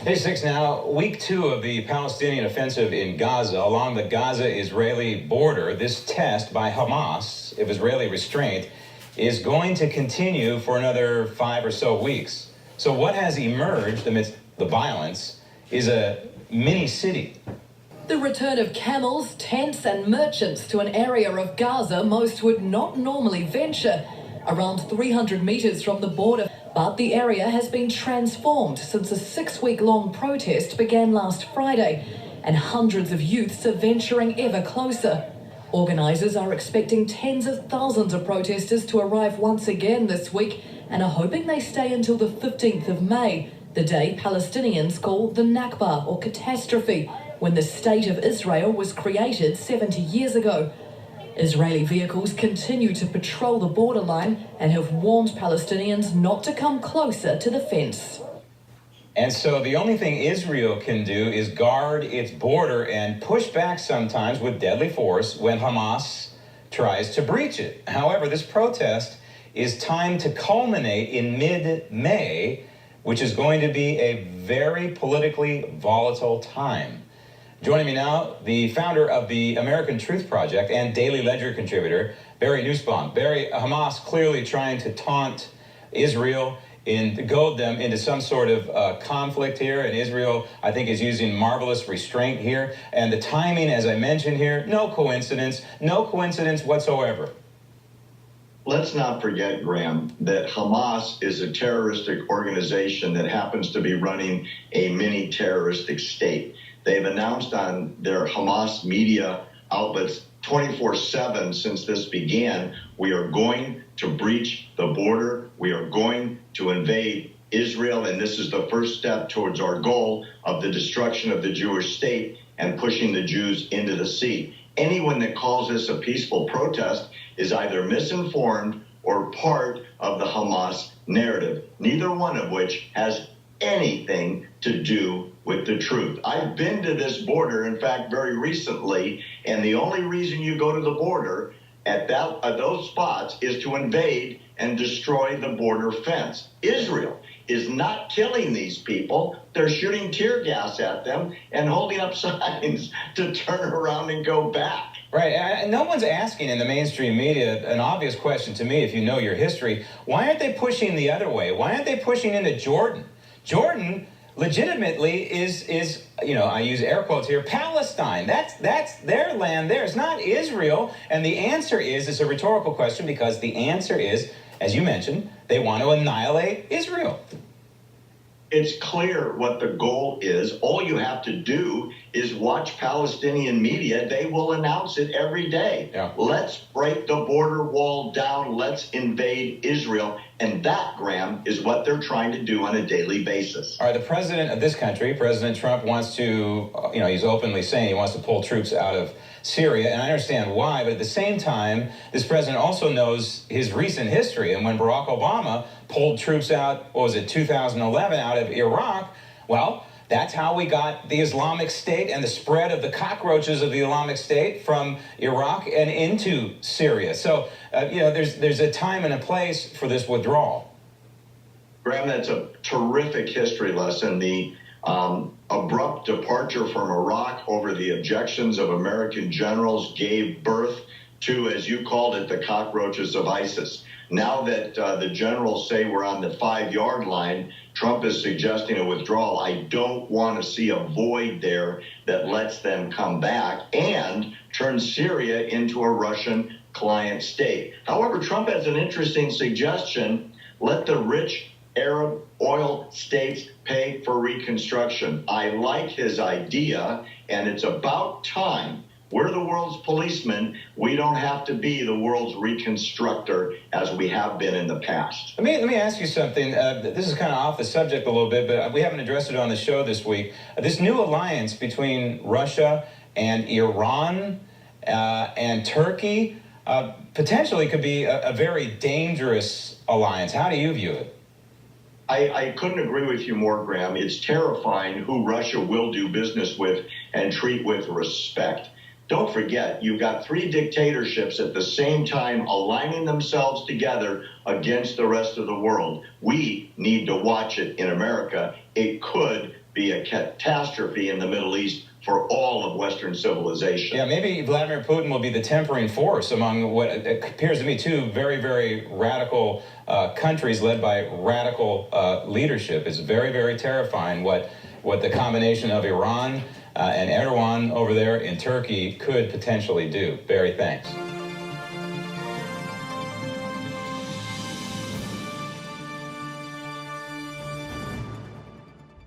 Day 6 now, week 2 of the Palestinian offensive in Gaza along the Gaza-Israeli border. This test by Hamas of Israeli restraint is going to continue for another 5 or so weeks. So what has emerged amidst the violence is a mini city. The return of camels, tents and merchants to an area of Gaza most would not normally venture, around 300 meters from the border. But the area has been transformed since a 6-week-long protest began last Friday, and hundreds of youths are venturing ever closer. Organisers are expecting tens of thousands of protesters to arrive once again this week and are hoping they stay until the 15th of May, the day Palestinians call the Nakba, or catastrophe, when the State of Israel was created 70 years ago. Israeli vehicles continue to patrol the borderline and have warned Palestinians not to come closer to the fence. And so the only thing Israel can do is guard its border and push back sometimes with deadly force when Hamas tries to breach it. However, this protest is timed to culminate in mid-May, which is going to be a very politically volatile time. Joining me now, the founder of the American Truth Project and Daily Ledger contributor, Barry Nussbaum. Barry, Hamas clearly trying to taunt Israel and goad them into some sort of conflict here. And Israel, I think, is using marvelous restraint here. And the timing, as I mentioned here, no coincidence whatsoever. Let's not forget, Graham, that Hamas is a terroristic organization that happens to be running a mini terroristic state. They've announced on their Hamas media outlets 24/7 since this began, we are going to breach the border. We are going to invade Israel. And this is the first step towards our goal of the destruction of the Jewish state and pushing the Jews into the sea. Anyone that calls this a peaceful protest is either misinformed or part of the Hamas narrative, neither one of which has anything to do with the truth. I've been to this border, in fact, very recently, and the only reason you go to the border at those spots is to invade and destroy the border fence. Israel is not killing these people. They're shooting tear gas at them and holding up signs to turn around and go back. Right. And no one's asking in the mainstream media an obvious question to me, if you know your history. Why aren't they pushing the other way? Why aren't they pushing into Jordan? Jordan legitimately is, you know, I use air quotes here, Palestine. That's their land there. It's not Israel. And the answer is, it's a rhetorical question, because the answer is, as you mentioned, they want to annihilate Israel. It's clear what the goal is. All you have to do is watch Palestinian media. They will announce it every day. Yeah. Let's break the border wall down. Let's invade Israel. And that, Graham, is what they're trying to do on a daily basis. All right, the president of this country, President Trump, wants to, you know, he's openly saying he wants to pull troops out of Syria, and I understand why, but at the same time, this president also knows his recent history. And when Barack Obama pulled troops out, what was it, 2011, out of Iraq, well, that's how we got the Islamic State and the spread of the cockroaches of the Islamic State from Iraq and into Syria. So, you know, there's a time and a place for this withdrawal. Graham, that's a terrific history lesson. The abrupt departure from Iraq over the objections of American generals gave birth to, as you called it, the cockroaches of ISIS. Now that the generals say we're on the 5-yard line, Trump is suggesting a withdrawal. I don't want to see a void there that lets them come back and turn Syria into a Russian client state. However, Trump has an interesting suggestion. Let the rich Arab oil states pay for reconstruction. I like his idea, and it's about time. We're the world's policeman. We don't have to be the world's reconstructor as we have been in the past. Let me ask you something. This is kind of off the subject a little bit, but we haven't addressed it on the show this week. This new alliance between Russia and Iran and Turkey potentially could be a very dangerous alliance. How do you view it? I couldn't agree with you more, Graham. It's terrifying who Russia will do business with and treat with respect. Don't forget, you've got 3 dictatorships at the same time aligning themselves together against the rest of the world. We need to watch it in America. It could be a catastrophe in the Middle East for all of Western civilization. Yeah, maybe Vladimir Putin will be the tempering force among what appears to me two very, very radical countries led by radical leadership. It's very, very terrifying what the combination of Iran and Erdogan over there in Turkey could potentially do. Barry, thanks.